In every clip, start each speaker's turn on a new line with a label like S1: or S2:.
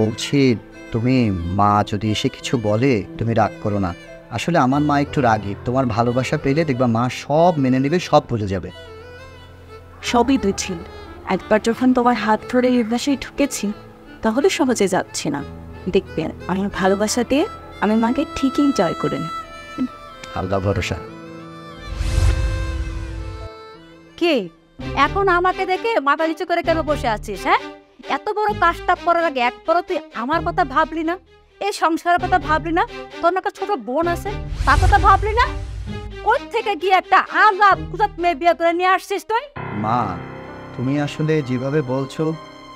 S1: বলছি, তুমি মা যদি এসে কিছু বলে তুমি রাগ করো না। আসলে আমার মা একটু রাগী, তোমার ভালোবাসা পেলে দেখবা মা সব মেনে নেবে, সব বুঝে যাবে।
S2: সবই দুই ছিল, একবার যখন তোমার হাত ধরে এই বাসায় ঢুকেছি তাহলে সহজে যাচ্ছে না। দেখবেন আমার ভালোবাসা দিয়ে আমি মাকে ঠিকই জয় করে নেব।
S1: আল্লাহ ভরসা।
S3: কে এখন আমাকে দেখে মাথা নিচু করে কেন বসে আছিস? হ্যাঁ, এত বড় কাজটা করার আগে একবারও তুই আমার কথা ভাবলি না? এই সংসারের কথা ভাবলি না? তোর একটা ছোট বোন আছে, তার কথা ভাবলি না? কোথ থেকে গিয়ে একটা আজাদ কুজাত মেয়ে বিয়ে করে নিয়ে আসছিস তুই?
S1: মা, তুমি আসলে যেভাবে বলছো,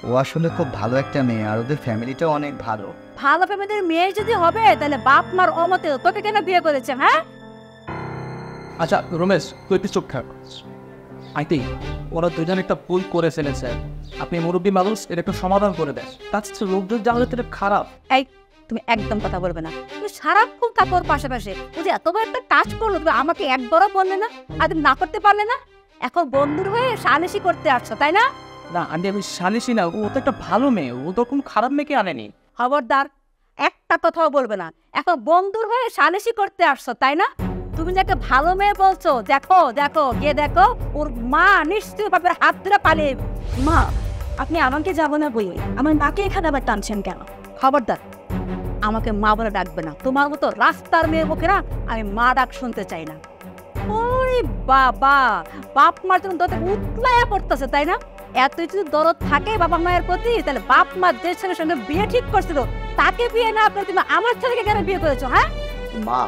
S1: ও আসলে খুব ভালো একটা মেয়ে, আর ওদের ফ্যামিলিটাও অনেক ভালো।
S3: ভালো ফ্যামিলির মেয়ে যদি হবে তাহলে বাপ মার অমতে তোকে কেন বিয়ে করেছে? হ্যাঁ,
S4: আচ্ছা রমেশ, তুই একটু চুপ থাক। আইতি, ওরা দুজন একটা ভুল করে ফেলেছে। আপনি মুরব্বী মানুষ, এর একটু সমাধান করে দেন। তাছাড়া লোকজন জানলে তো এটা খারাপ।
S3: এই তুমি একদম কথা বলবে না। তুমি সারাক্ষণ থাকো ওর পাশাপাশি। ও যে এত বড় একটা কাজ করলো, তুমি আমাকে একবারও বললে না, আর তুমি না করতে পারলে না। এখন বন্ধুর হয়ে সালিশি করতে আসছো, তাই না?
S4: না আন্টি, আমি সালিশি না, ও তো একটা ভালো মেয়ে, ও তো কোনো খারাপ মেয়েকে আনেনি।
S3: খবরদার, একটা কথাও বলবে না। এখন বন্ধুর হয়ে সালিশি করতে আসছো, তাই না? তুমি যাকে ভালো মেয়ে বলছো, দেখো দেখো গিয়ে দেখো ওর মা নিশ্চয়ই বাপের হাত ধরে পালিয়ে।
S2: মা, আপনি আমাকে যাবো না বই, আমার মাকে এখানে আবার টানছেন কেন?
S3: খবরদার, আমাকে মা বলে ডাকবে না। তোমার মতো রাস্তার মেয়ের মুখে না আমি মা ডাক শুনতে চাই না। ওরে বাবা, বাপ মার জন্য দরদ উতলাইয়া পড়তেছে, তাই না? এত যদি দরদ থাকে বাবা মায়ের প্রতি, তাহলে বাপ মা যে ছেলের সঙ্গে বিয়ে ঠিক করছিল তাকে বিয়ে না করে তুমি আমার ছেলেকে কেন বিয়ে করেছো? হ্যাঁ
S1: মা,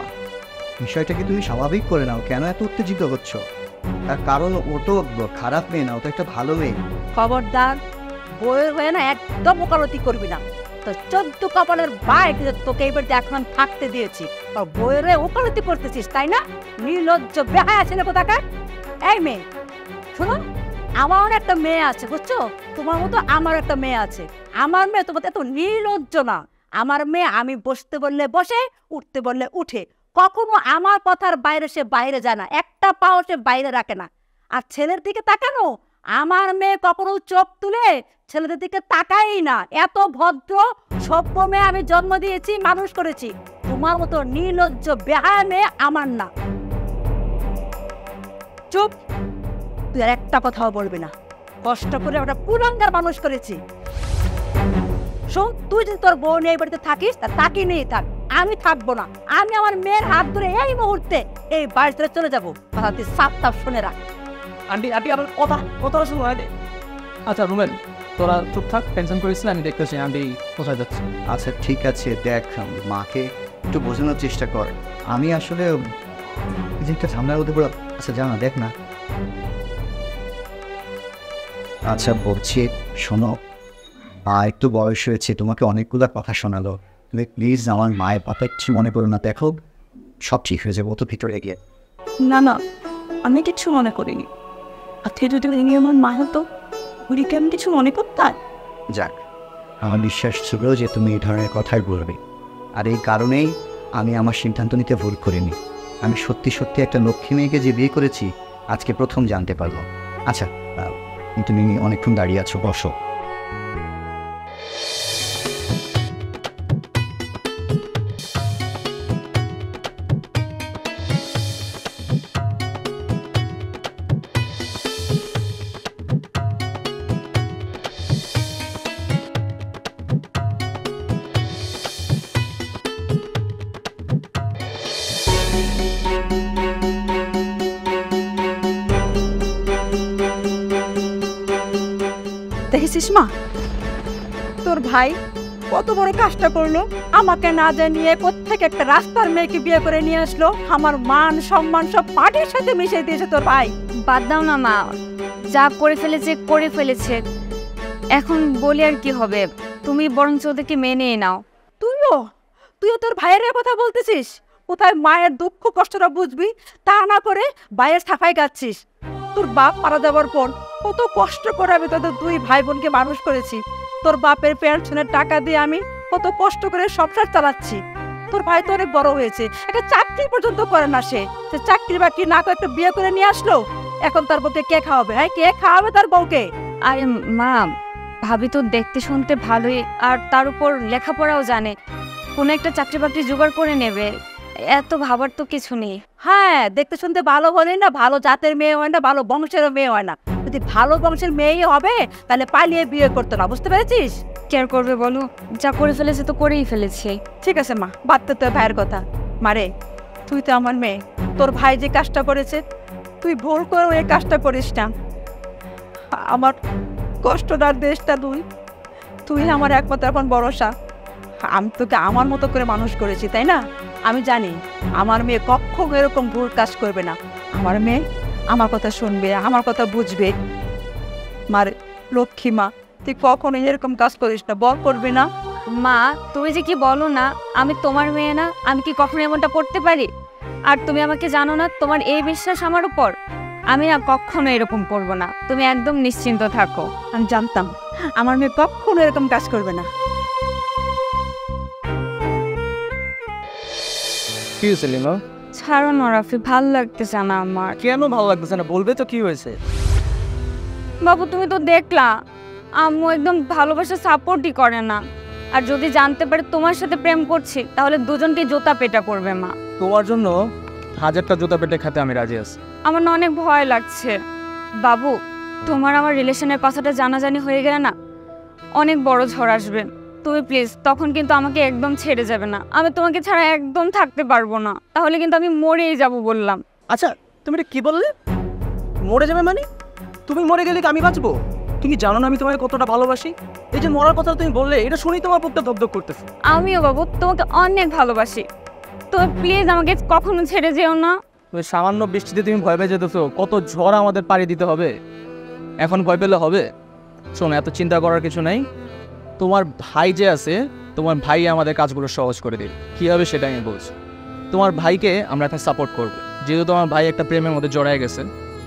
S1: বিষয়টাকে তুমি স্বাভাবিক করে নাও, কেন এত উত্তেজিত হচ্ছ? তার কারণ ও তো খারাপ মেয়ে না, ও তো একটা ভালো মেয়ে।
S3: খবরদার, বইয়ের হয়ে না একদম ওকালতি করবি না। তো 14 কপালের বাইক তোকে এবার এখন থাকতে দিয়েছি, আর বইয়ের হয়ে ওকালতি করতেছিস, তাই না? নির্লজ্জ বেহায়া ছেলে কোথাকার। এই মেয়ে শোনো, আমার একটা মেয়ে আছে, বুঝছো? তোমার মতো আমার একটা মেয়ে আছে। আমার মেয়ে তোমার এত নির্লজ্জ না। আমার মেয়ে আমি বসতে বললে বসে, উঠতে বললে উঠে, কখনো আমার কথার বাইরে সে বাইরে যায় না, একটা পাও সে বাইরে রাখে না। আর ছেলের দিকে তাকানো, আমার মেয়ে কখনো চোখ তুলে ছেলেদের দিকে তাকাই না। এত ভদ্র সভ্য মেয়ে আমি জন্ম দিয়েছি, মানুষ করেছি। তোমার মতো নির্লজ্জ বেহায়া মেয়ে আমার না। চুপ, তুই আর একটা কথাও বলবি না। কষ্ট করে ওটা পুরাঙ্গার মানুষ করেছি। শোন, তুই যদি তোর বউ নিয়ে এই বাড়িতে থাকিস, তা তাকে নিয়ে থাক, আমি থাকবো না। আমি আমার মেয়ের হাত ধরে এই মুহূর্তে এই বাড়ি থেকে চলে যাবো। কথা তুই সাপ তাপ শুনে রাখ।
S4: আন্টি আন্টি, আমার কথাটা শুনো। আচ্ছা রুমেন, তোরা চুপ থাক, টেনশন করিস না, আমি দেখতেছি আন্টি কোথায় যাচ্ছে।
S1: আচ্ছা ঠিক আছে, দেখ মাকে একটু বোঝানোর চেষ্টা কর। আমি আসলে যে একটা ঝামেলার মধ্যে পড়ে। আচ্ছা জানা, দেখ না। আচ্ছা বলছি, শোনো, মা একটু বয়স হয়েছে, তোমাকে অনেকগুলো কথা শোনালো, তুমি প্লিজ আমার মায়ের কথা কিছু মনে করো না। দেখো সব ঠিক হয়ে যাবে, ও তো ভিতরে গিয়ে।
S2: না না, আমি কিছু মনে করিনি। আজকে যদি উনি আমার মা হতো, উনিকে আমি কিছু মনে করতাম?
S1: যাক, আমার বিশ্বাস ছিল যে তুমি এই ধরনের কথাই বলবে, আর এই কারণেই আমি আমার সিদ্ধান্ত নিতে ভুল করিনি। আমি সত্যি সত্যি একটা লক্ষ্মী মেয়েকে যে বিয়ে করেছি আজকে প্রথম জানতে পারবো। আচ্ছা তুমি অনেকক্ষণ দাঁড়িয়ে আছো, বসো।
S3: দেখেছিস মা, তোর ভাই কত বড় কাজটা করলো। আমাকে না জানিয়ে প্রত্যেক একটা রাস্তার মেয়েকে বিয়ে করে নিয়ে আসলো। আমার মান সম্মান সব মাটির সাথে মিশিয়ে দিয়েছে তোর ভাই।
S5: বাদ দাও না মা, যা করে ফেলেছে করে ফেলেছে, এখন বলি আর কি হবে? তুমি বরঞ্চ ওদেরকে মেনে নাও।
S3: তুইও তোর ভাইয়ের কথা বলতেছিস? কোথায় মায়ের দুঃখ কষ্টটা বুঝবি, তা না করে ভাইয়ের সাফাই গাচ্ছিস। তোর বাপ মারা যাওয়ার পর কত কষ্ট করে আমি তোদের দুই ভাই বোনকে মানুষ করেছি। তোর বাপের পেনশনের টাকা দিয়ে আমি কত কষ্ট করে সংসার চালাচ্ছি। তোর ভাই তো অনেক বড় হয়েছে, একটা চাকরি পর্যন্ত করে না। সে চাকরি বাকরি না করে একটা বিয়ে করে নিয়ে আসলো। এখন তার বউকে কে খাওয়াবে? হ্যাঁ, কে খাওয়াবে তার বউকে?
S5: আরে মা, ভাবি তো দেখতে শুনতে ভালোই, আর তার উপর লেখাপড়াও জানে, কোনো একটা চাকরি বাকরি জোগাড় করে নেবে, এত ভাবার তো কিছু নেই।
S3: হ্যাঁ, দেখতে শুনতে ভালো বলে না, ভালো জাতের মেয়ে হয় না, ভালো বংশেরও মেয়ে হয় না। যদি ভালো বংশের মেয়েই হবে তাহলে পালিয়ে বিয়ে করতো না, বুঝতে পেরেছিস?
S5: কেয়ার করবে বলো, যা করে ফেলেছে তো করেই ফেলেছে।
S3: ঠিক আছে মা, বাদ দে তোর ভাইয়ের কথা। মারে, তুই তো আমার মেয়ে, তোর ভাই যে কাজটা করেছে তুই ভুল করে এই কাজটা করিস না। আমার কষ্টটার দেশটা তুই, তুই আমার একমাত্র এখন ভরসা। আমি তোকে আমার মতো করে মানুষ করেছি, তাই না? আমি জানি আমার মেয়ে কখনো এরকম ভুল কাজ করবে না। আমার মেয়ে আমার কথা শুনবে, আমার কথা বুঝবে। মারে, লক্ষ্মী মা, তুই কখনো এরকম কাজ করিস না, বল করবি না।
S5: মা, তুমি যে কি বলো না, আমি তোমার মেয়ে না, আমি কি কখনো এমনটা করতে পারি? আর তুমি আমাকে জানো না, তোমার এই বিশ্বাস আমার উপর, আমি না কখনো এরকম করবো না, তুমি একদম নিশ্চিন্ত থাকো।
S3: আমি জানতাম আমার মেয়ে কখনো এরকম কাজ করবে না।
S4: কি হয়েছে লিমা?
S5: ছাড়ো না রাফি, ভাল লাগতেছে না আমার।
S4: কেন ভালো লাগতেছে না? বলবে তো কি হয়েছে।
S5: বাবু, তুমি তো দেখলা আম্মু একদম ভালোবাসা সাপোর্টই করে না, আর যদি জানতে পারে তোমার সাথে প্রেম করছি তাহলে দুজনকে জোতা পেটা করবে মা।
S4: তোমার জন্য 1000টা জুতা পেটে খেতে আমি রাজি আছি।
S5: আমার না অনেক ভয় লাগছে বাবু, তোমার আমার রিলেশনের কথাটা জানাজানি হয়ে গেলে না অনেক বড় ঝড় আসবে। তুমি প্লিজ তখন কিন্তু আমাকে একদম ছেড়ে যাবে না, আমি তোমাকে ছাড়া একদম থাকতে পারবো না, তাহলে কিন্তু আমি মরেই যাব বললাম।
S6: আচ্ছা, তুমি এটা কি বললে? মরে যাবে মানে? তুমি মরে গেলে কি আমি বাঁচবো? তুমি জানো না আমি তোমাকে কতটা ভালোবাসি? এই যে মরার কথা তুমি বললে, এটা শুনেই তোমার বুকটা ধকধক করতেছে।
S5: আমিও বাবু তোমাকে অনেক ভালোবাসি, তো প্লিজ আমাকে কখনো ছেড়ে যেও না।
S4: তুমি সামান্য বৃষ্টিতে তুমি ভয় পেয়ে যেতেছো, কত ঝড় আমাদের পাড়ি দিতে হবে, এখন ভয় পেলে হবে? শোনো, এত চিন্তা করার কিছু নাই। তোমার ভাই যে আছে, তোমার ভাই আমাদের কাজগুলো সহজ করে দেবে। কী হবে সেটা আমি বলছি। তোমার ভাইকে আমরা এখন সাপোর্ট করবো, যেহেতু তোমার ভাই একটা প্রেমের মধ্যে জড়ায় গেছে।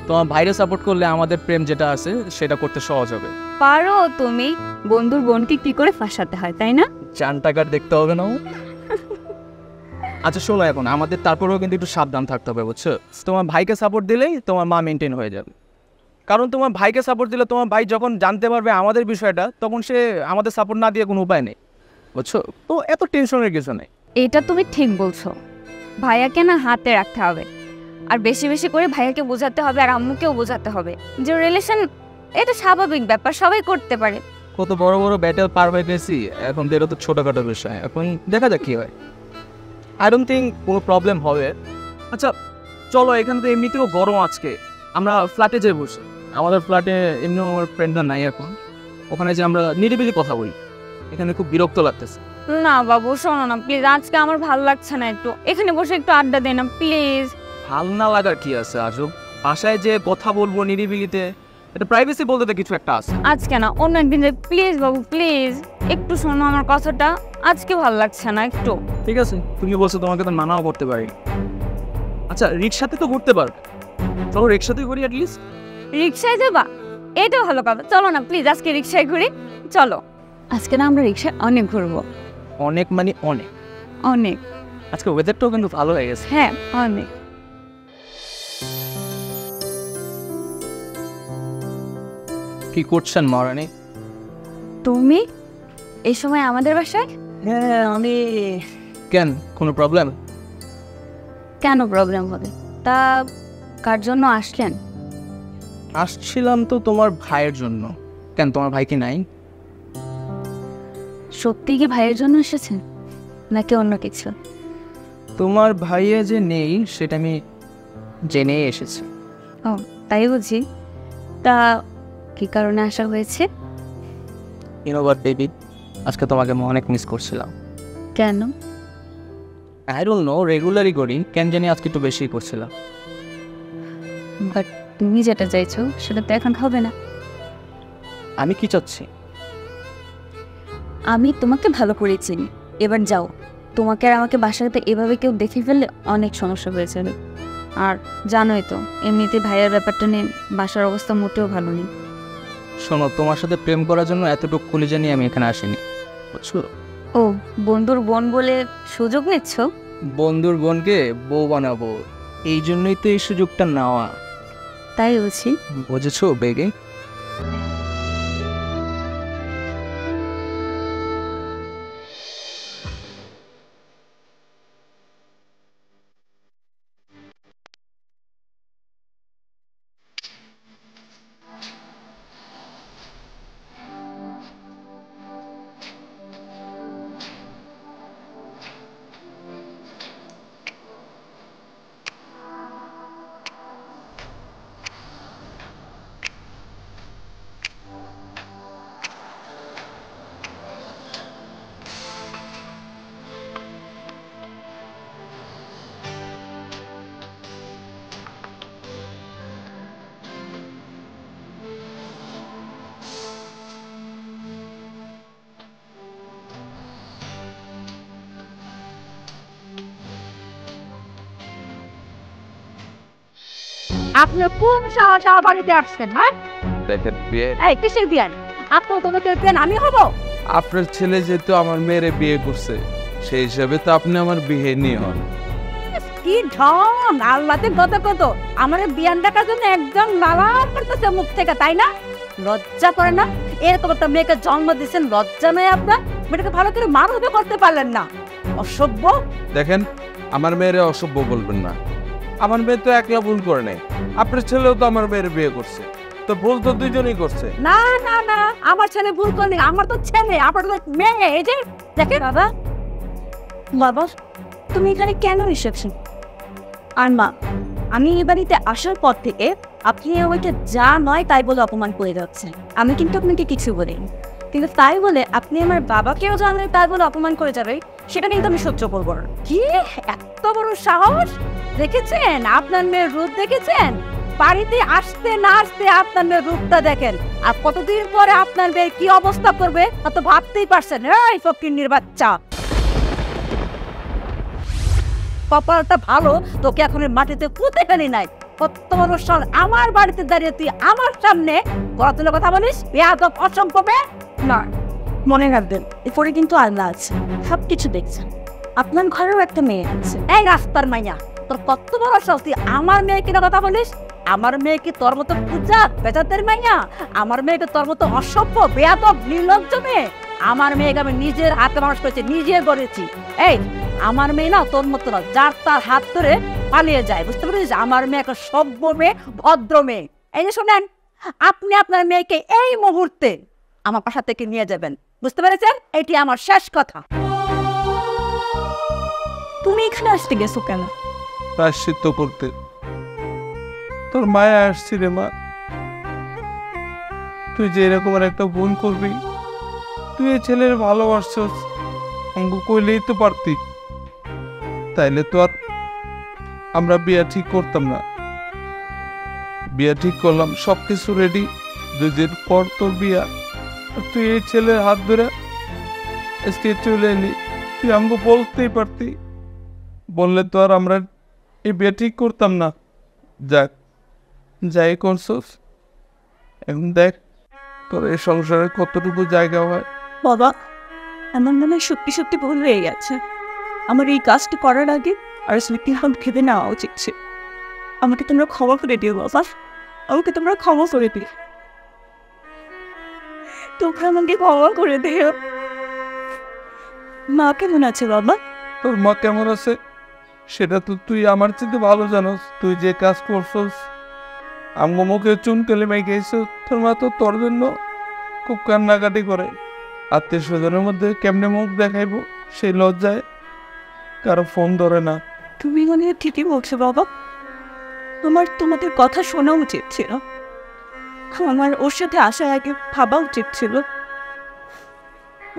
S4: তোমার ভাইরে সাপোর্ট করলে আমাদের প্রেম যেটা আছে সেটা করতে সহজ হবে।
S5: পারো তুমি, বন্ধুর বোনকে কি করে ফাঁসাতে হয়, তাই না?
S4: চান টাকার দেখতে হবে না। আচ্ছা শোনো, এখন আমাদের তারপরেও কিন্তু একটু সাবধান থাকতে হবে, বুঝছো? তোমার ভাইকে সাপোর্ট দিলেই তোমার মা মেনটেন হয়ে যাবে। কারণ তোমার ভাইকে সাপোর্ট দিলে তোমার ভাই যখন জানতে পারবে আমাদের বিষয়টা, তখন সে আমাদের সাপোর্ট না দিয়ে কোনো উপায় নেই, বুঝছো? তো এত টেনশনের কিছু নেই।
S5: এটা তুমি ঠিক বলছো, ভাইয়াকে না হাতে রাখতে হবে, আর বেশি বেশি করে ভাইয়াকে বোঝাতে হবে, আর আম্মুকেও বোঝাতে হবে যে রিলেশন এটা স্বাভাবিক ব্যাপার, সবাই করতে পারে।
S4: কত বড় বড় ব্যাটেল পার হয়ে গেছি, এখন তো এটা তো ছোটোখাটো বিষয়, এখন দেখা যাক কী হয়। আই ডোন্ট থিঙ্ক কোনো প্রবলেম হবে।
S6: আচ্ছা চলো, এখানে তো এমনিতেও গরম, আজকে আমরা ফ্ল্যাটে যাই বসে।
S4: আমাদের ফ্ল্যাটে এমনি আমার ফ্রেন্ডরা নাই এখন, ওখানে যে আমরা নিরিবিলি কথা বলি, এখানে খুব বিরক্ত লাগতেছে।
S5: না বাবু শোনো না প্লিজ, আজকে আমার ভালো লাগছে না, একটু এখানে বসে একটু আড্ডা দেয় না প্লিজ।
S6: ভাল না লাগার কি আছে আজব? বাসায় যে কথা বলবো নিরিবিলিতে, এটা প্রাইভেসি বলতে তো কিছু একটা আছে।
S5: আজকে না, অন্য একদিন যাই প্লিজ বাবু, প্লিজ একটু শোনো আমার কথাটা, আজকে ভালো লাগছে না একটু।
S6: ঠিক আছে, তুমি বলছো, তোমাকে তো মানাও করতে পারি। আচ্ছা রিক্সাতে তো ঘুরতে পারবে, চলো রিক্সাতে ঘুরি অ্যাটলিস্ট।
S5: রিক্সায় যাবা? এটা ভালো কথা, চলো না প্লিজ আজকে রিক্সায় ঘুরি, চলো। আজকে না আমরা রিক্সায় অনেক ঘুরবো।
S4: অনেক মানে অনেক
S5: অনেক।
S4: আজকে ওয়েদারটাও কিন্তু ভালো হয়ে গেছে।
S5: হ্যাঁ অনেক।
S4: কি করছেন মহারানী?
S5: তুমি এই সময় আমাদের বাসায়?
S6: হ্যাঁ আমি।
S4: কেন, কোনো প্রবলেম?
S5: কেন প্রবলেম হবে? তা কার জন্য আসলেন?
S4: আসছিলাম তো তোমার ভাইয়ের জন্য। কেন, তোমার ভাই কি নাই?
S5: সত্যি কি ভাইয়ের জন্য এসেছেন নাকি অন্য কিছু?
S4: তোমার ভাইয়ে যে নেই সেটা আমি জেনেই এসেছি।
S5: ও তাই বুঝি। তা কি কারণে আসা হয়েছে?
S4: ইউ নো হোয়াট বেবি, আজকে তোমাকে আমি অনেক মিস করছিলাম।
S5: কেন?
S4: আই ডোন্ট নো, রেগুলারই করি, কেন জানি আজকে একটু বেশি করছিলাম।
S5: বাট তুমি যেটা চাইছো সেটা তো এখন হবে না।
S4: আমি কি চাচ্ছি?
S5: আমি তোমাকে ভালো করে চিনি, এবার যাও। তোমাকে আর আমাকে বাসাতে এভাবে কেউ দেখে ফেললে অনেক সমস্যা হয়ে যাবে। আর জানোই তো এমনিতে ভাইয়ের ব্যাপারটা নিয়ে বাসার অবস্থা মোটেও ভালো নেই।
S4: শোনো, তোমার সাথে প্রেম করার জন্য এতটুকু কলিজা নিয়ে আমি এখানে আসিনি, বুঝছো?
S5: ও বন্ধুর বোন বলে সুযোগ নিচ্ছ?
S4: বন্ধুর বোনকে বউ বানাবো, এই জন্যই তো এই সুযোগটা নেওয়া।
S5: তাই বলছি।
S4: বুঝেছো বেগে?
S3: আপনি কোন সাহস আমার বাড়িতে আসছেন? হ্যাঁ,
S7: দেখেন বিয়ে
S3: এই কিসের বিয়ান? আপনার তোমাকে বিয়ান আমি হব?
S7: আপনার ছেলে যেহেতু আমার মেয়েরে বিয়ে করছে সেই হিসাবে তো আপনি আমার বিয়ে নিয়ে হন।
S3: কি ঢং! আল্লাহতে কত আমার বিয়ান ডাকার জন্য একদম নালা করতেছে মুখ থেকে, তাই না? লজ্জা করে না? এরকম একটা মেয়েকে জন্ম দিচ্ছেন, লজ্জা নয় আপনার? মেয়েটাকে ভালো করে মানুষও করতে পারলেন না, অসভ্য!
S7: দেখেন আমার মেয়েরে অসভ্য বলবেন না। আমার মেয়ে তো একলা ভুল করে নেই, আপনার ছেলেও তো আমার মেয়ের বিয়ে করছে, তো ভুল তো দুইজনই করছে।
S3: না না না, আমার ছেলে ভুল করেনি, আমার তো ছেলে, আপনার তো মেয়ে। এই যে দেখেন
S2: বাবা, বাবা তুমি এখানে কেন এসেছেন? আর মা, আমি এই বাড়িতে আসার পর থেকে আপনি আমাকে যা নয় তাই বলে অপমান করে যাচ্ছেন। আমি কিন্তু আপনাকে কিছু বলিনি, কিন্তু তাই বলে আপনি আমার বাবাকেও জানলে তাই বলে অপমান করে যাবে, সেটা কিন্তু আমি সহ্য করবো না।
S3: কি এত বড় সাহস! দেখেছেন আপনার মেয়ের রূপ? দেখেছেন? বাড়িতে আসতে না আসতে আপনার মেয়ের রূপটা দেখেন, আর কতদিন পরে আপনার মেয়ের কি অবস্থা করবে তা তো ভাবতেই পারছেন। এই ফকিন্নির বাচ্চা, কপালটা ভালো তোকে এখন এই মাটিতে পুঁতে ফেলি নাই। কত বড় সাল! আমার বাড়িতে দাঁড়িয়ে তুই আমার সামনে গলাতুলে কথা বলিস? বেয়াদব, অসম্ভব!
S2: না, মনে রাখবেন এরপরে কিন্তু আল্লাহ আছে, সব কিছু দেখছেন। আপনার ঘরেও একটা মেয়ে আছে।
S3: এই রাস্তার মাইয়া, তোর কত বড় সাহস! তুই আমার মেয়ে কিনা কথা বলিস? আমার মেয়ে কি তোর মতো পূজা বেচাতের মাইয়া? আমার মেয়েকে তোর মতো অসভ্য, বেয়াদব, নির্লজ্জ মেয়ে? আমার মেয়েকে আমি নিজের হাতে মানুষ করেছি, নিজে গড়েছি। এই আমার মেয়ে না তোর মতো না, যার তার হাত ধরে পালিয়ে যায়, বুঝতে পারছিস? আমার মেয়ে একটা সভ্য মেয়ে, ভদ্র মেয়ে। এই যে শোনেন, আপনি আপনার মেয়েকে এই মুহূর্তে আমার বাসা থেকে নিয়ে যাবেন, বুঝতে পেরেছেন? এটি আমার শেষ কথা।
S2: তুমি এখানে আসতে গেছো কেন?
S7: প্রায়শ্চিত্ত করতে তোর মায়া আসছি রে মা। তুই যে এরকম একটা ভুল করবি, তুই এই ছেলের ভালোবাসছস, অঙ্গ কইলেই তো পারতি, তাইলে তো আর আমরা বিয়া ঠিক করতাম না। বিয়া ঠিক করলাম, সবকিছু রেডি, 2 দিন পর তোর বিয়া, আর তুই এই ছেলের হাত ধরে আজকে চলে এলি। তুই আমাকে বলতেই পারতি, বললে তো আর আমরা এই বিয়ে ঠিক করতাম না। যাক, যাই করছস, এখন দেখ তোর এই সংসারে কতটুকু জায়গা হয়।
S2: বাবা, আমার মনে হয় সত্যি সত্যি ভুল হয়ে গেছে। আমার এই কাজটি করার আগে আর স্মৃতি হাম ভেবে নেওয়া উচিত ছিল। আমাকে তোমরা ক্ষমা করে দিও বাবা, আমাকে তোমরা ক্ষমা করে দিও, তোমরা আমাকে ক্ষমা করে দিও। মা কেমন আছে বাবা?
S7: তোর মা কেমন আছে সেটা তো তুই আমার চেয়ে ভালো জানোস। তুই যে কাজ করছস, আমগো মুখে চুন কেলে মেঘেছ, তোর মা তো তোর জন্য খুব কান্নাকাটি করে। আত্মীয় স্বজনের মধ্যে কেমনে মুখ দেখাইবো সেই লজ্জায় কারো ফোন ধরে না।
S2: তুমি মনে হয় ঠিকই বলছো বাবা, তোমাদের কথা শোনা উচিত ছিল, আমার ওর সাথে আসার আগে ভাবা উচিত ছিল।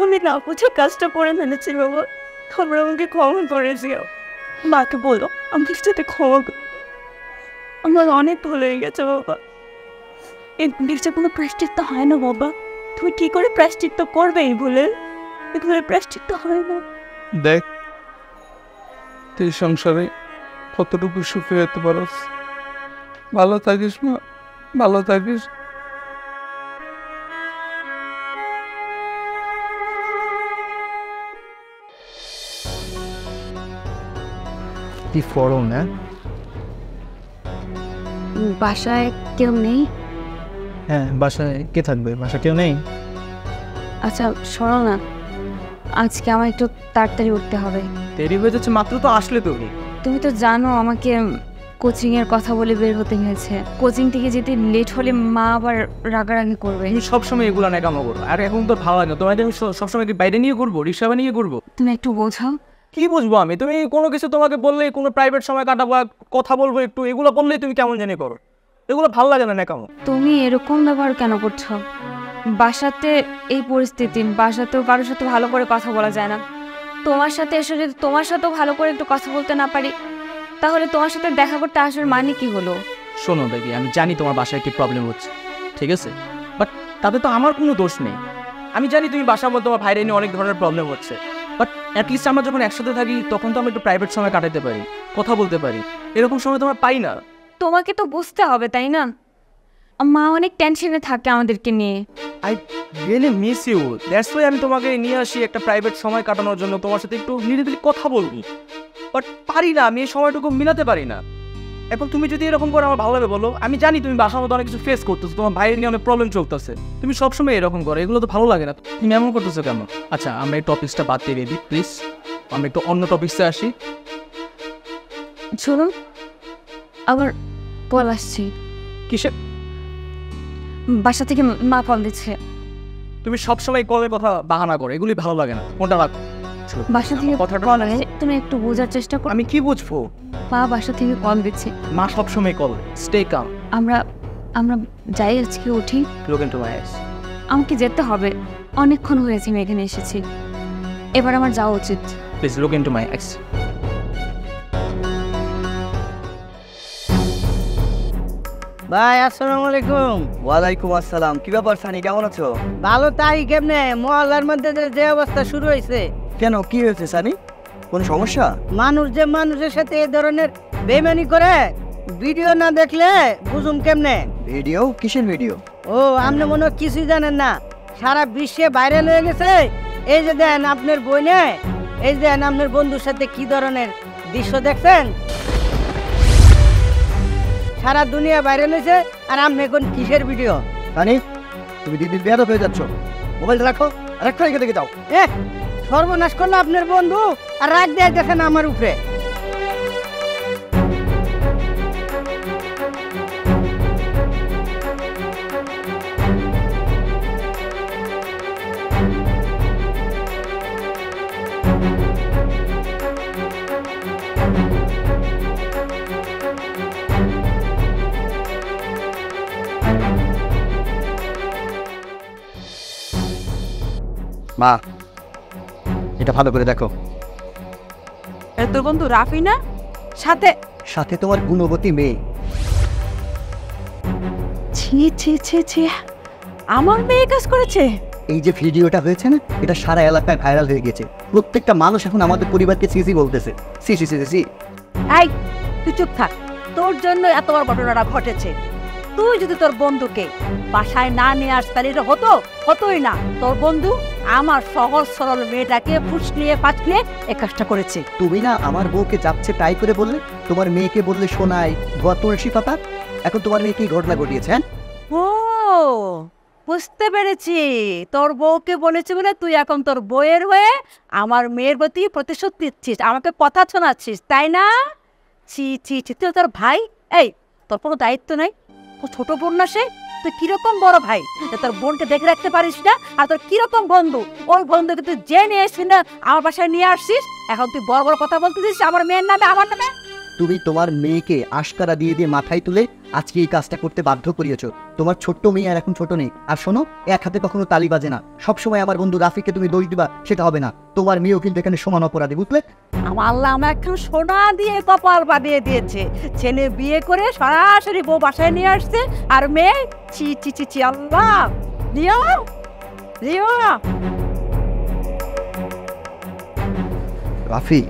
S2: আমি না বুঝে কাজটা করে ফেলেছি বাবা, তোমরা আমাকে ক্ষমা করে দিও। মাকে বলো আমার সাথে ক্ষমা করো, আমার অনেক ভুল হয়ে গেছে বাবা। এই ভুলের যে কোনো প্রায়শ্চিত্ত হয় না বাবা, তুমি কি করে প্রায়শ্চিত্ত করবে এই ভুলের? এই ভুলের প্রায়শ্চিত্ত হয় না।
S7: দেখ তুই সংসারে কতটুকু সুখী হতে পারস। ভালো থাকিস মা, ভালো থাকিস।
S1: কি ফরম না?
S5: বাসায় কেউ নেই?
S4: হ্যাঁ, বাসায় কে থাকবে? বাসায় কেউ নেই?
S5: আচ্ছা শোনো না, আজকে আমার একটু তাড়াতাড়ি উঠতে হবে।
S4: দেরি হয়ে যাচ্ছে, মাত্র তো আসলে তুমি।
S5: তুমি তো জানো আমাকে কোচিংয়ের কথা বলে বের হতে হয়েছে। কোচিং থেকে যেতে লেট হলে মা আবার রাগারাগি করবে।
S4: তুমি সবসময় এগুলো না কামো করো, আর এখন তো ভালো লাগে না তোমার। আমি সবসময় কি বাইরে নিয়ে ঘুরবো, রিক্সা নিয়ে ঘুরবো?
S5: তুমি একটু বোঝাও।
S4: কি বুঝবো আমি? তুমি কোনো কিছু তোমাকে বললে, কোনো প্রাইভেট সময় কাটাবো, কথা বলবো একটু, এগুলো বললেই তুমি কেমন জানি করো। এগুলো ভালো লাগে না কেমন?
S5: তুমি এরকম ব্যবহার কেন করছো? বাসাতে এই পরিস্থিতি, বাসাতেও কারোর সাথে ভালো করে কথা বলা যায় না। তোমার সাথে এসে যদি তোমার সাথেও ভালো করে একটু কথা বলতে না পারি, তাহলে তোমার সাথে দেখা করতে আসার মানে কি হলো?
S4: শোনো দেখি, আমি জানি তোমার বাসায় কি প্রবলেম হচ্ছে, ঠিক আছে, বাট তাতে তো আমার কোনো দোষ নেই। আমি জানি তুমি বাসার মধ্যে তোমার ভাইরে নিয়ে অনেক ধরনের প্রবলেম হচ্ছে, বাট অ্যাটলিস্ট আমরা যখন একসাথে থাকি তখন তো আমি একটু প্রাইভেট সময় কাটাতে পারি, কথা বলতে পারি। এরকম সময় তোমার পাই না।
S5: তোমাকে তো বুঝতে হবে তাই না? মা অনেক টেনশনে থাকে আমাদেরকে নিয়ে।
S6: I really miss you, that's why আমি তোমাকে নিয়ে আসি একটা প্রাইভেট সময় কাটানোর জন্য, তোমার সাথে একটু নিরিবিলি কথা বলবো। বাট পারি না, আমি এই সময়টুকু মিলাতে পারি না। এখন তুমি যদি এরকম করে আমার ভালো লাগে বলো, আমি জানি তুমি বাসার মধ্যে অনেক কিছু ফেস করতেছো, তোমার ভাইয়ের নিয়ে অনেক প্রবলেম চলতেছে, তুমি সবসময় এরকম করো, এগুলো তো ভালো লাগে না। তুমি এমন করতেছো কেন? আচ্ছা আমরা এই টপিকসটা বাদ দিয়ে বেবি প্লিজ, আমরা একটু অন্য টপিকসে আসি।
S5: শুনুন, আবার কল আসছি।
S6: কিসে?
S5: বাসা থেকে মা কল দিচ্ছে।
S6: তুমি সবসময় কলের কথা বাহানা করো, এগুলি ভালো লাগে না, কোনটা রাখ।
S5: বাসা থেকে
S6: কথাটা
S5: কল আসছে, তুমি একটু বোঝার চেষ্টা করো।
S6: আমি কি বুঝবো?
S5: মা বাসা থেকে কল দিচ্ছে।
S6: মা সবসময় কল, স্টে কাম।
S5: আমরা যাই, আজকে উঠি।
S6: লুক ইনটু মাই আইস।
S5: আমাকে যেতে হবে, অনেকক্ষণ হয়েছে আমি এখানে এসেছি, এবার আমার যাওয়া উচিত।
S6: প্লিজ লুক ইনটু মাই আইস।
S8: ভাই আসসালামু আলাইকুম।
S1: ওয়ালাইকুম আসসালাম। কি ব্যাপার সানি, কেমন আছো?
S8: ভালো তাই কেমনে? মহল্লার মধ্যে যে অবস্থা শুরু হয়েছে,
S1: কেন, কি হয়েছে সানি? কোনো সমস্যা?
S8: মানুষ যে মানুষের সাথে এই ধরনের বেইমানি করে, ভিডিও না দেখলে বুঝুম কেমনে?
S1: ভিডিও? কিসের ভিডিও?
S8: ও আপনি মনে হয় কিছুই জানেন না, সারা বিশ্বে ভাইরাল হয়ে গেছে। এই যে দেন আপনার বইনে, এই যে দেন আপনার বন্ধুর সাথে কি ধরনের দৃশ্য দেখছেন, সারা দুনিয়া ভাইরাল হয়েছে। আর আপনি এখন কিসের ভিডিও?
S1: সানি, তুমি দিদির বেয়াদব হয়ে যাচ্ছ। মোবাইলটা রাখো আর একটা রেখে দেখে যাও।
S8: সর্বনাশ করলো আপনার বন্ধু, আর রাগ দিয়ে দেখেন আমার উপরে।
S1: মা, এটা ভালো করে দেখো।
S3: তোর বন্ধু রাফি না? সাথে
S1: সাথে তোমার গুণবতী মেয়ে।
S3: ছি ছি ছি ছি, আমার মেয়ে কাজ করেছে?
S1: এই যে ভিডিওটা হয়েছে না, এটা সারা এলাকায় ভাইরাল হয়ে গেছে। প্রত্যেকটা মানুষ এখন আমাদের পরিবারকে সিসি বলতেছে। সি সি সি সি।
S3: এই তুই চুপ থাক, তোর জন্য এত বড় ঘটনাটা ঘটেছে। তুই যদি তোর বন্ধুকে বাসায় না নিয়ে আস তাহলে এটা হতোই না। তোর বন্ধু আমার সহজ সরল মেয়েটাকে ফুসলিয়ে পাচলিয়ে এ কাজটা করেছে।
S1: তুমি না আমার বউকে যাচ্ছে তাই করে বললে, তোমার মেয়েকে বললে শোনাই ধোয়া তুলসী পাতা। এখন তোমার মেয়ে কি ঘটনা ঘটিয়েছে?
S3: ও বুঝতে পেরেছি, তোর বউকে বলেছি বলে তুই এখন তোর বউয়ের হয়ে আমার মেয়ের প্রতি প্রতিশোধ দিচ্ছিস, আমাকে কথা শোনাচ্ছিস, তাই না? ছি ছি ছি, তুই তোর ভাই, এই তোর কোনো দায়িত্ব নাই? ও ছোট বোন না, সে তুই কিরকম বড় ভাই তোর বোনকে দেখে রাখতে পারিস না? আর তোর কিরকম বন্ধু, ওই বন্ধুকে তুই যে নিয়ে এসছিস না আমার বাসায় নিয়ে আসছিস, এখন তুই বড় বড় কথা বলতেছিস আমার মেয়ের নামে আমার নামে।
S1: তুমি তোমার মেয়েকে আশকারা দিয়ে দিয়ে মাথায় তুলে আজকে এই কাজটা করতে বাধ্য করিয়েছো। তোমার ছোট্ট মেয়ে আর এখন ছোট নেই। আর শোনো, এক হাতে কখনো তালি বাজে না। সবসময় আমার বন্ধু রাফিকে তুমি দোষ দিবা, সেটা হবে না। তোমার মেয়েও কিন্তু এখানে সমান অপরাধী, বুঝলে?
S3: আমার আল্লাহ আমার এখন সোনা দিয়ে কপাল বাঁধিয়ে দিয়েছে। ছেলে বিয়ে করে সরাসরি বউ বাসায় নিয়ে আসছে, আর মেয়ে ছি ছি ছি ছি, আল্লাহ দিও দিও।
S1: রাফি,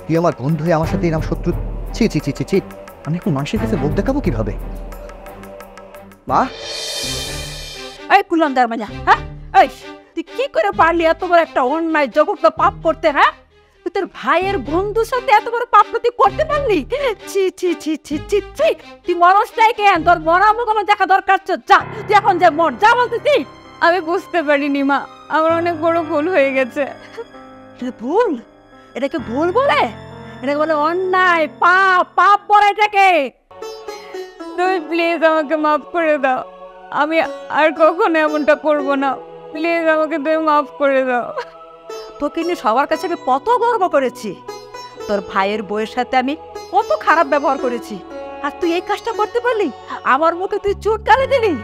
S1: তুই আমার বন্ধু হয়ে আমার সাথে এরকম শত্রু? ছি ছি ছি ছি ছি, আমি এখন মানুষের কাছে মুখ দেখাবো কিভাবে? মা,
S3: এই কুলান্দার মাজা, হ্যাঁ এই তুই কি করে পারলি এত বড় একটা অন্যায় জঘন্য পাপ করতে? হ্যাঁ তুই তোর ভাইয়ের বন্ধুর সাথে এত বড় পাপ তুই করতে পারলি? ছি ছি ছি ছি ছি ছি, তুই মরসটাই কেন? তোর মরা মুখ আমার দেখা দরকার। যা তুই এখন যে মর, যা বলতেছি।
S5: আমি বুঝতে পারিনি মা, আমার অনেক বড় ভুল হয়ে গেছে।
S3: ভুল? এটাকে ভুল বলে? এটাকে বলে অন্যায়, পাপ। পাপ বলে এটাকে।
S5: তুমি প্লিজ আমাকে মাফ করে দাও, আমি আর কখনো এমনটা করব না। প্লিজ আমাকে তুমি মাফ করে দাও।
S3: তোকে নিয়ে সবার কাছে আমি কত গর্ব করেছি, তোর ভাইয়ের বউয়ের সাথে আমি কত খারাপ ব্যবহার করেছি, আর তুই এই কাজটা করতে পারলি? আমার মুখে তুই চুট গালি দিলি।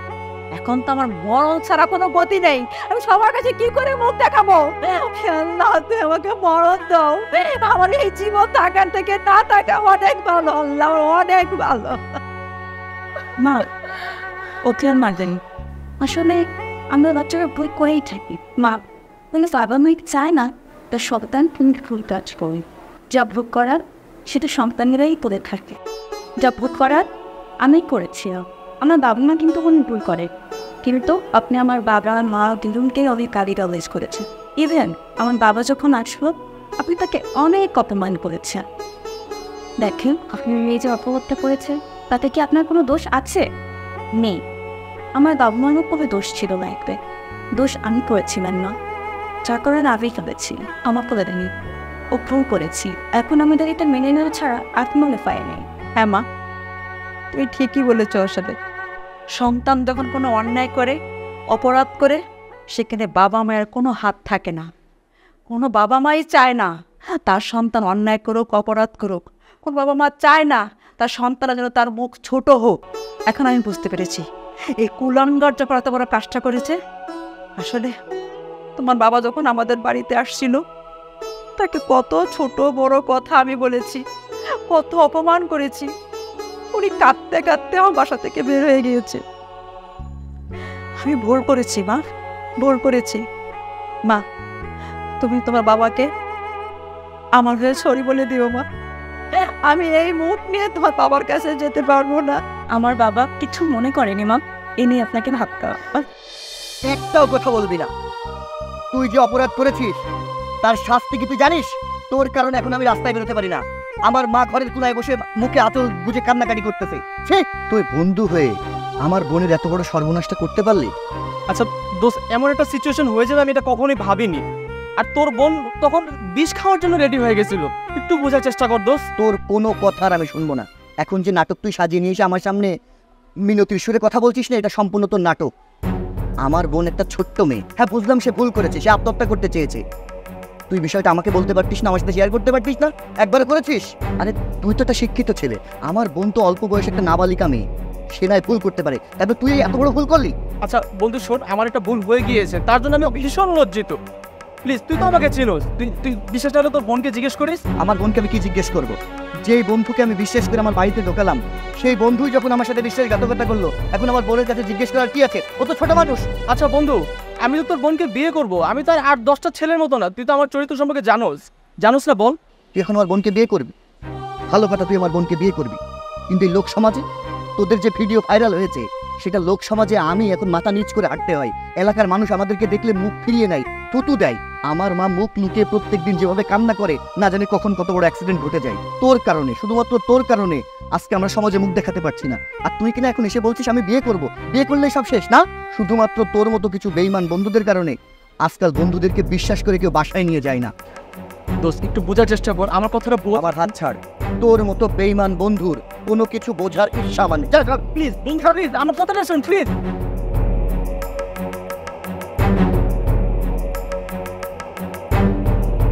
S3: এখন তো আমার মরণ ছাড়া কোনো গতি নেই, আমি সবার কাছে কি করে মুখ দেখাবো? আল্লাহ তুই আমাকে মরণ দাও, আমার এই জীবন থাকার থেকে না থাকা অনেক ভালো। আল্লাহ অনেক ভালো।
S2: মা, ওকে আর মারবেন। আসলে আমরা বাচ্চারা ভুল করেই থাকি মা। মানে বাবা মা চায় না তার সন্তান তুমি ভুল কাজ করে। যা ভুল করার সেটা সন্তানেরাই করে থাকে, যা ভুল করার আমি করেছি। আমার বাবা মা কিন্তু কোনো ভুল করে, কিন্তু আপনি আমার বাবা মা দুজনকেই অনেক গালিগালাজ করেছেন। ইভেন আমার বাবা যখন আসলো আপনি তাকে অনেক অপমান করেছেন। দেখেন, আপনি এই যে অপমানটা করেছে তাতে কি আপনার কোনো দোষ আছে? নেই। আমার বাবা মারও কোনো দোষ ছিল না, একবে দোষ আমি করেছিলাম না, যার কারণে আমি ফেলেছি। আমার করে দেয়নি, ও ভুল করেছি। এখন আমাদের এটা মেনে নেওয়া ছাড়া আর কোনো উপায় নেই।
S3: হ্যাঁ মা, তুমি ঠিকই বলেছ। আসলে সন্তান যখন কোনো অন্যায় করে, অপরাধ করে, সেখানে বাবা মায়ের কোনো হাত থাকে না। কোনো বাবা মাই চায় না তার সন্তান অন্যায় করুক, অপরাধ করুক। কোন বাবা মা চায় না তার সন্তানের যেন তার মুখ ছোট হোক। এখন আমি বুঝতে পেরেছি এই কুলাঙ্গার যখন এত বড় কাজটা করেছে। আসলে তোমার বাবা যখন আমাদের বাড়িতে আসছিল, তাকে কত ছোট বড় কথা আমি বলেছি, কত অপমান করেছি। উনি কাঁদতে কাঁদতে আমার বাসা থেকে বের হয়ে গিয়েছে। আমি ভুল করেছি মা, ভুল করেছি। মা, তুমি তোমার বাবাকে আমার হয়ে সরি বলে দিও মা। আমি এই মুখ নিয়ে তোমার বাবার কাছে যেতে পারবো না।
S2: আমার বাবা কিছু মনে করেনি মা, এ নিয়ে আপনাকে ভাবতে হবে।
S1: একটাও কথা বলবি না। তুই যে অপরাধ করেছিস তার শাস্তি কি তুই জানিস? তোর কারণে এখন আমি রাস্তায় বেরোতে পারি না। আমার মা ঘরের কোনায় বসে মুখে আঁচল গুজে কান্নাকাটি করতেছে। তুই বন্ধু হয়ে আমার বোনের এত বড় সর্বনাশটা করতে পারলি?
S6: আচ্ছা দোস্ত, এমন একটা সিচুয়েশন হয়ে যাবে আমি এটা কখনোই ভাবিনি। আর তোর বোন তখন বিষ খাওয়ার জন্য রেডি হয়ে গেছিল। একটু বোঝার চেষ্টা কর দোস্ত।
S1: তোর কোনো কথা আর আমি শুনবো না। এখন যে নাটক তুই সাজিয়ে নিয়ে এসে আমার সামনে মিনতির সুরে কথা বলছিস না, এটা সম্পূর্ণ তোর নাটক। আমার বোন একটা ছোট্ট মেয়ে। হ্যাঁ বুঝলাম সে ভুল করেছে, সে আত্মহত্যা করতে চেয়েছে। তুই বিষয়টা আমাকে বলতে পারতিস না, আমার সাথে শেয়ার করতে পারতিস না? একবারে করেছিস? আরে তুই তো একটা শিক্ষিত ছেলে, আমার বোন তো অল্প বয়সে একটা নাবালিকা মেয়ে, সে নয় ভুল করতে পারে, তারপর তুই এত বড় ভুল করলি?
S6: আচ্ছা বন্ধু শোন, আমার একটা ভুল হয়ে গিয়েছে, তার জন্য আমি ভীষণ লজ্জিত। প্লিজ তুই তো আমাকে চিনোস, তুই বিশেষ হলে তোর বোনকে জিজ্ঞেস করিস।
S1: আমার বোনকে আমি কি জিজ্ঞেস করবো? যেই বন্ধুকে আমি বিশ্বাস করে আমার বাড়িতে ঢোকালাম, সেই বন্ধুই যখন আমার সাথে বিশ্বাসঘাতকতা করলো, এখন আমার বোনের কাছে জিজ্ঞেস করার কি আছে? ও তো ছোট মানুষ।
S6: আচ্ছা বন্ধু, আমি তো তোর বোনকে বিয়ে করব, আমি তো আর 8-10টা ছেলের মতো না। তুই তো আমার চরিত্র সম্পর্কে জানোস না? বল।
S1: তুই এখন আমার বোনকে বিয়ে করবি? ভালো কথা, তুই আমার বোনকে বিয়ে করবি, কিন্তু এই লোক সমাজে তোদের যে ভিডিও ভাইরাল হয়েছে, সেটা লোক সমাজে আমি এখন মাথা নিচ করে হাঁটতে হয়। এলাকার মানুষ আমাদেরকে দেখলে মুখ ফিরিয়ে নেয়, থুতু দেয়। আমার মা মুখ লুকিয়ে প্রত্যেকদিন যেভাবে কান্না করে, না জানি কখন কত বড় অ্যাক্সিডেন্ট ঘটে যায়। তোর কারণে, শুধুমাত্র তোর কারণে আজকে আমরা সমাজে মুখ দেখাতে পারছি না। আর তুই কিনা এখন এসে বলছিস আমি বিয়ে করব? বিয়ে করলেই সব শেষ না? শুধুমাত্র তোর মতো কিছু বেঈমান বন্ধুদের কারণে আজকাল বন্ধুদেরকে বিশ্বাস করে কেউ বাসায় নিয়ে যায় না।
S6: দোস্ত একটু বোঝার চেষ্টা কর, আমার কথাটা
S1: আমার হাত ছাড়। তোর মতো বেঈমান বন্ধুর কোনো কিছু বোঝার ইচ্ছা মানে, প্লিজ
S6: আমার কথাটা শোন প্লিজ।